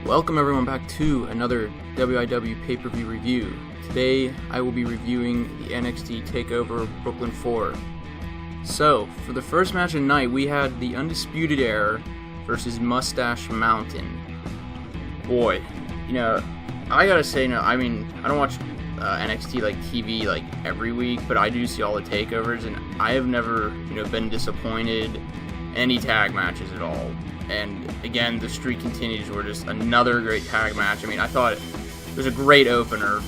Welcome everyone back to another WIW pay-per-view review. Today I will be reviewing the NXT TakeOver Brooklyn 4. So, for the first match of the night, we had the Undisputed Era versus Mustache Mountain. Boy, I gotta say, I don't watch NXT TV every week, but I do see all the takeovers, and I have never been disappointed in any tag matches at all. And again, the streak continues. We're just another great tag match. I thought it was a great opener.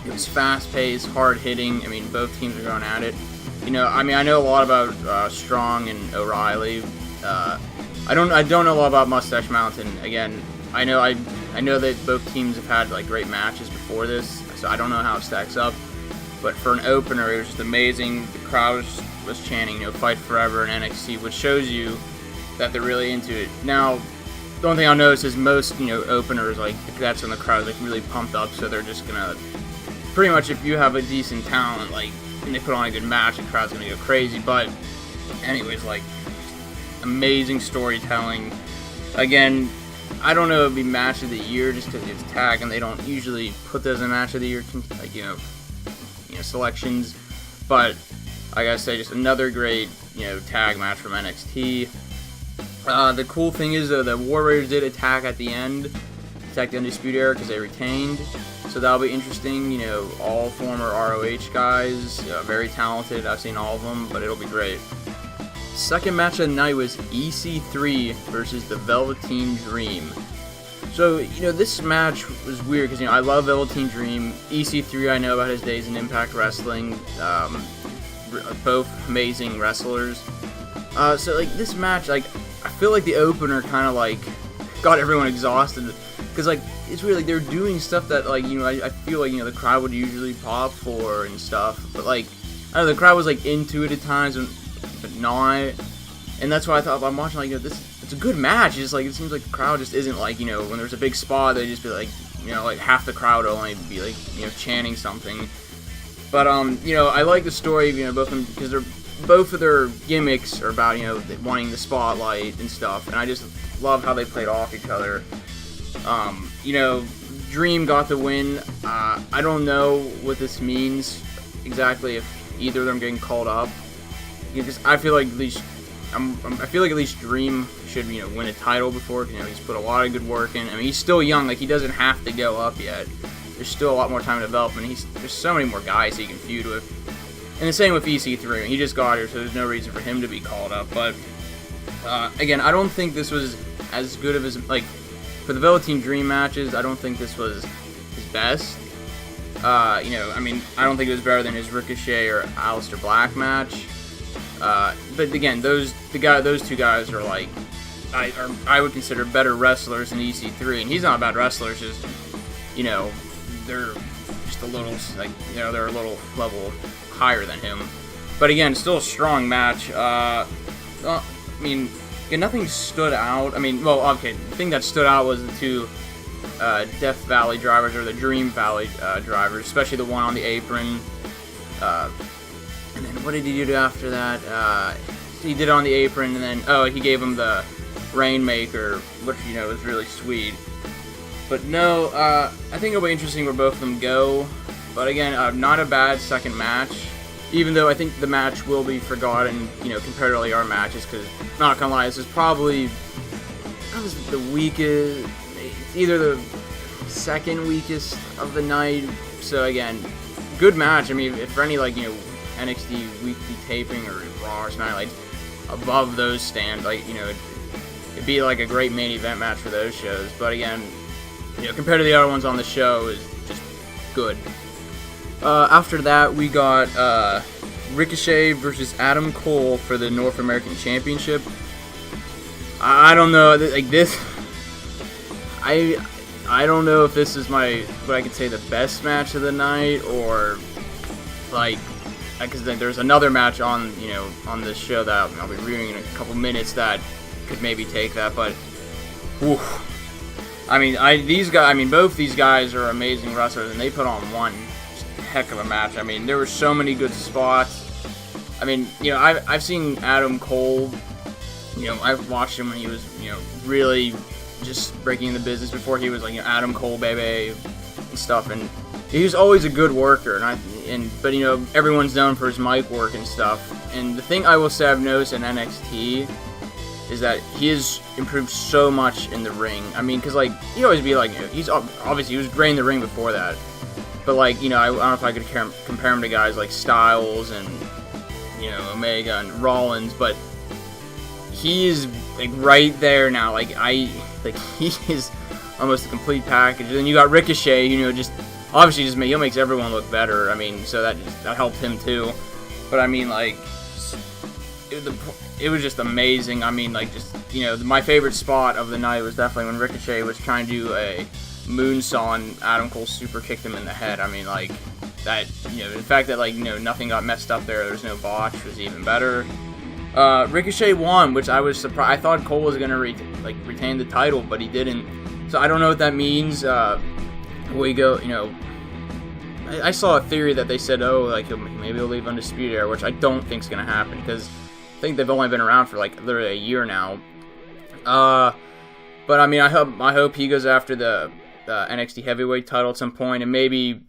It was fast-paced, hard-hitting. Both teams are going at it. I know a lot about Strong and O'Reilly. I don't know a lot about Mustache Mountain. Again, I know that both teams have had great matches before this, so I don't know how it stacks up. But for an opener, it was just amazing. The crowd was chanting, "Fight Forever" in NXT, which shows you that they're really into it. Now, the only thing I'll notice is most, openers, that's when the crowd's, really pumped up, so they're just gonna, pretty much if you have a decent talent, and they put on a good match, the crowd's gonna go crazy, but, anyways, amazing storytelling. Again, I don't know if it'd be match of the year just because it's tag, and they don't usually put those in match of the year, selections, but, I gotta say, just another great, tag match from NXT. The cool thing is, though, the Warriors did attack at the end, attack the Undisputed Era because they retained, so that'll be interesting. All former ROH guys, very talented. I've seen all of them, but it'll be great. Second match of the night was EC3 versus the Velveteen Dream. So, this match was weird because, I love Velveteen Dream. EC3, I know about his days in Impact Wrestling. Both amazing wrestlers. So, this match, I feel like the opener kind of, got everyone exhausted. Because, it's really, they're doing stuff that, I feel like, the crowd would usually pop for and stuff. But, I don't know, the crowd was, into it at times, but not. And that's why I thought, I'm watching, it's a good match. It's just, it seems like the crowd just isn't, when there's a big spot, they just be, half the crowd will only be, chanting something. But, I like the story of, both of them, because both of their gimmicks are about, wanting the spotlight and stuff, and I just love how they played off each other. Dream got the win. I don't know what this means exactly if either of them getting called up, because I feel like at least Dream should, win a title before, he's put a lot of good work in. He's still young, he doesn't have to go up yet. There's still a lot more time in development. There's so many more guys he can feud with. And the same with EC3. He just got here, so there's no reason for him to be called up. But, again, I don't think this was as good of his... for the Velveteen Dream matches, I don't think this was his best. I don't think it was better than his Ricochet or Aleister Black match. But, again, those two guys are, I would consider better wrestlers than EC3. And he's not a bad wrestler, it's just, they're just a little, they're a little level higher than him. But again, still a strong match. Nothing stood out. The thing that stood out was the two Death Valley drivers, or the Dream Valley drivers, especially the one on the apron. And then what did he do after that? He did it on the apron, and then, he gave him the Rainmaker, which, was really sweet. But no, I think it'll be interesting where both of them go. But again, not a bad second match. Even though I think the match will be forgotten, compared to our matches. Because, not gonna lie, this is probably the weakest, either the second weakest of the night. So again, good match. If for any NXT weekly taping or Raw or SmackDown, above those stand, it'd be a great main event match for those shows. But again, compared to the other ones on the show, is just good. After that, we got Ricochet versus Adam Cole for the North American Championship. I don't know, this. I don't know if this is what I could say the best match of the night, or because there's another match on on this show that I'll be reviewing in a couple minutes that could maybe take that, but. Whew. Both these guys are amazing wrestlers, and they put on one heck of a match. There were so many good spots. I've seen Adam Cole. I've watched him when he was, really just breaking the business before he was like, Adam Cole, baby, and stuff. And he was always a good worker, but everyone's known for his mic work and stuff. And the thing I will say I've noticed in NXT is that he has improved so much in the ring. I mean, because like he always be like, he was great in the ring before that, but like I don't know if I could compare him to guys like Styles and Omega and Rollins, but he is like right there now. He is almost a complete package. And then you got Ricochet, he makes everyone look better. I mean, so that helped him too. But I mean, like, it was just amazing. I mean, like, my favorite spot of the night was definitely when Ricochet was trying to do a moonsault and Adam Cole super kicked him in the head. I mean, like, that, the fact that, nothing got messed up there was no botch was even better. Ricochet won, which I was surprised. I thought Cole was going to retain the title, but he didn't. So I don't know what that means. I saw a theory that they said, maybe he'll leave Undisputed Era, which I don't think is going to happen, because I think they've only been around for, literally a year now. But, I mean, I hope he goes after the NXT Heavyweight title at some point, and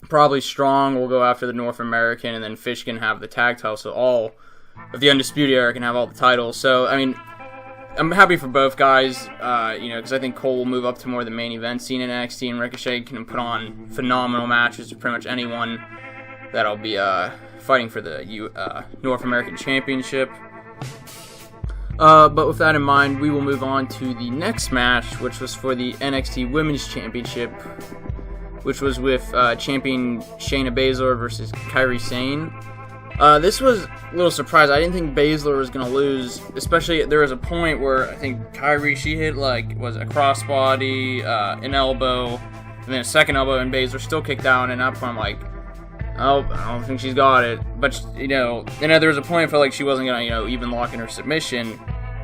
probably Strong will go after the North American, and then Fish can have the tag title, so all of the Undisputed Era can have all the titles. So, I mean, I'm happy for both guys, because I think Cole will move up to more of the main event scene in NXT, and Ricochet can put on phenomenal matches to pretty much anyone that'll be fighting for the North American Championship. But with that in mind, we will move on to the next match, which was for the NXT Women's Championship, which was with champion Shayna Baszler versus Kairi Sane. This was a little surprised. I didn't think Baszler was going to lose, especially there was a point where I think Kairi, she hit was a crossbody, an elbow, and then a second elbow, and Baszler still kicked out, and at that point I'm like, oh, I don't think she's got it. But, there was a point where she wasn't going to, even lock in her submission,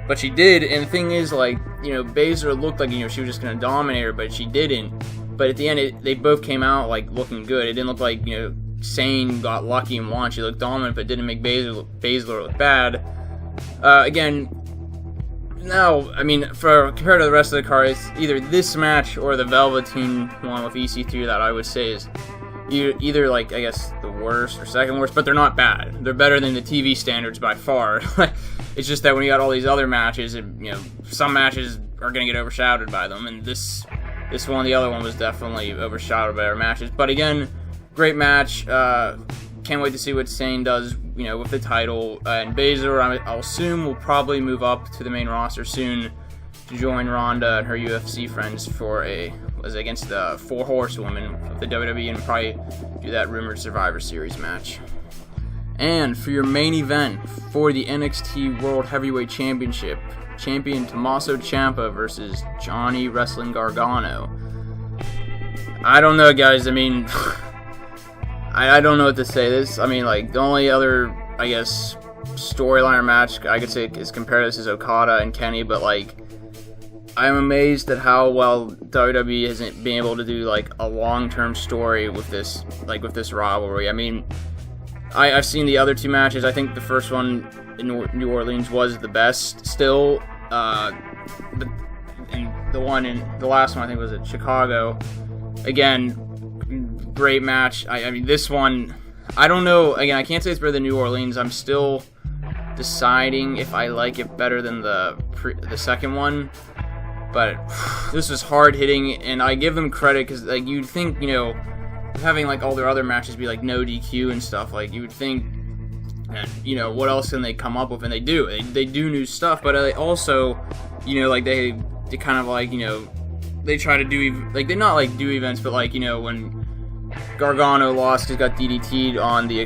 but she did, and the thing is, Baszler looked like, she was just going to dominate her, but she didn't. But at the end, they both came out, looking good. It didn't look like, Sane got lucky and won. She looked dominant, but didn't make Baszler look bad. Again, now, I mean, compared to the rest of the card, it's either this match or the Velveteen one with EC3 that I would say is either, I guess, the worst or second worst, but they're not bad. They're better than the TV standards by far. It's just that when you got all these other matches, some matches are going to get overshadowed by them, and this one, the other one was definitely overshadowed by our matches. But again, great match. Can't wait to see what Sane does, with the title. And Baszler, I'll assume, will probably move up to the main roster soon to join Ronda and her UFC friends was against the Four Horsewomen of the WWE, and probably do that rumored Survivor Series match. And for your main event for the NXT World Heavyweight Championship, champion Tommaso Ciampa versus Johnny Wrestling Gargano. I don't know, guys. I mean, I don't know what to say. The only other, I guess, storyline or match I could say is compare this is Okada and Kenny, but I'm amazed at how well WWE hasn't been able to do a long-term story with this rivalry. I mean, I've seen the other two matches. I think the first one in New Orleans was the best still. And the last one I think was at Chicago. Again, great match. I mean, this one, I don't know. Again, I can't say it's better than New Orleans. I'm still deciding if I like it better than the second one. But this was hard hitting, and I give them credit because you'd think having all their other matches be no DQ and stuff, you would think that, what else can they come up with, and they do new stuff, but they also they kind of they try to do they not do events, but when Gargano lost, he got DDT'd on the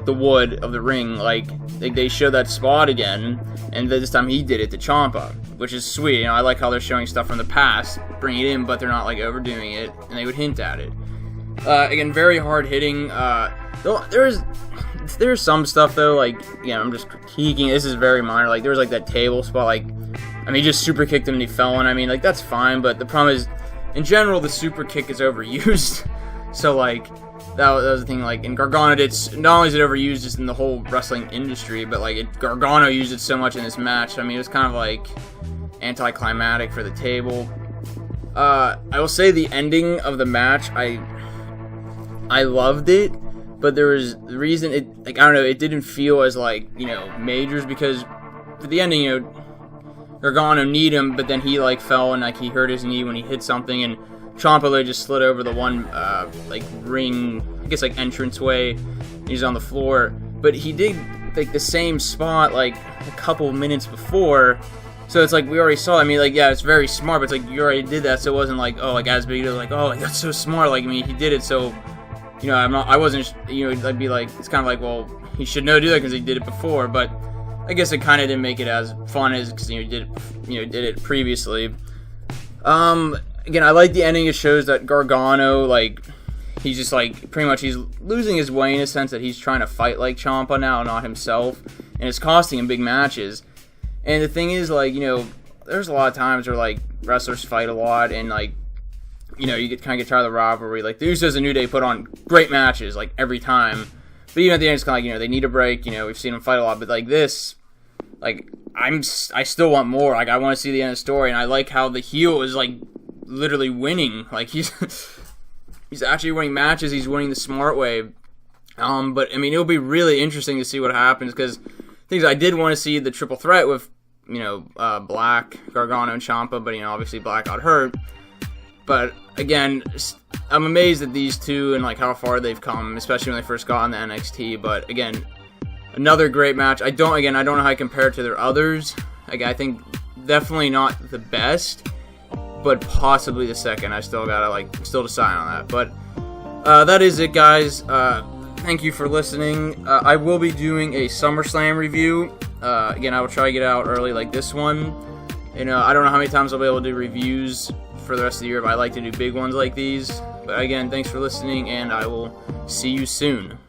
the wood of the ring, they show that spot again, and this time he did it to Ciampa, which is sweet. I like how they're showing stuff from the past, bring it in, but they're not overdoing it, and they would hint at it. Again, very hard hitting. There's some stuff though, I'm just critiquing. This is very minor. There was that table spot. He just super kicked him and he fell, and that's fine. But the problem is, in general, the super kick is overused. So that was the thing. And Gargano did, not only is it overused just in the whole wrestling industry, but Gargano used it so much in this match. I mean, it was kind of anticlimactic for the table. I will say the ending of the match, I loved it, but there was the reason it, like, I don't know, it didn't feel as, like, you know, majors, because for the ending, you know, Gargano kneed him, but then he, like, fell and, like, he hurt his knee when he hit something, and Ciampa just slid over the one, like, ring, I guess, like, entranceway. He's on the floor, but he did, like, the same spot, like, a couple minutes before, so it's like, we already saw, I mean, like, yeah, it's very smart, but it's like, you already did that, so it wasn't like, oh, like, as big, it was like, oh, that's so smart, like, I mean, he did it, so, you know, I wasn't, you know, I'd be like, it's kind of like, well, he should know to do that because he did it before, but I guess it kind of didn't make it as fun as, because, you know, did it previously. Again, I like the ending. It shows that Gargano, like, he's just, like, pretty much, he's losing his way in a sense that he's trying to fight like Ciampa now, not himself, and it's costing him big matches. And the thing is, like, you know, there's a lot of times where, like, wrestlers fight a lot, and, like, you know, you kind of get tired of the rivalry. Like, the Usos and New Day put on great matches, like, every time. But even at the end, it's kind of like, you know, they need a break. You know, we've seen them fight a lot. But, like, this, like, I still want more. Like, I want to see the end of the story. And I like how the heel is, like, literally winning. Like, he's actually winning matches. He's winning the smart way. But, I mean, it'll be really interesting to see what happens. Because, things I did want to see the triple threat with, you know, Black, Gargano, and Ciampa. But, you know, obviously Black got hurt. But, again, I'm amazed at these two and, like, how far they've come, especially when they first got on the NXT. But, again, another great match. I don't know how I compare it to their others. Like, I think definitely not the best, but possibly the second. I still gotta, like, still decide on that. But that is it, guys. Thank you for listening. I will be doing a SummerSlam review. Again, I will try to get it out early like this one. And I don't know how many times I'll be able to do reviews for the rest of the year, but I like to do big ones like these. But again, thanks for listening, and I will see you soon.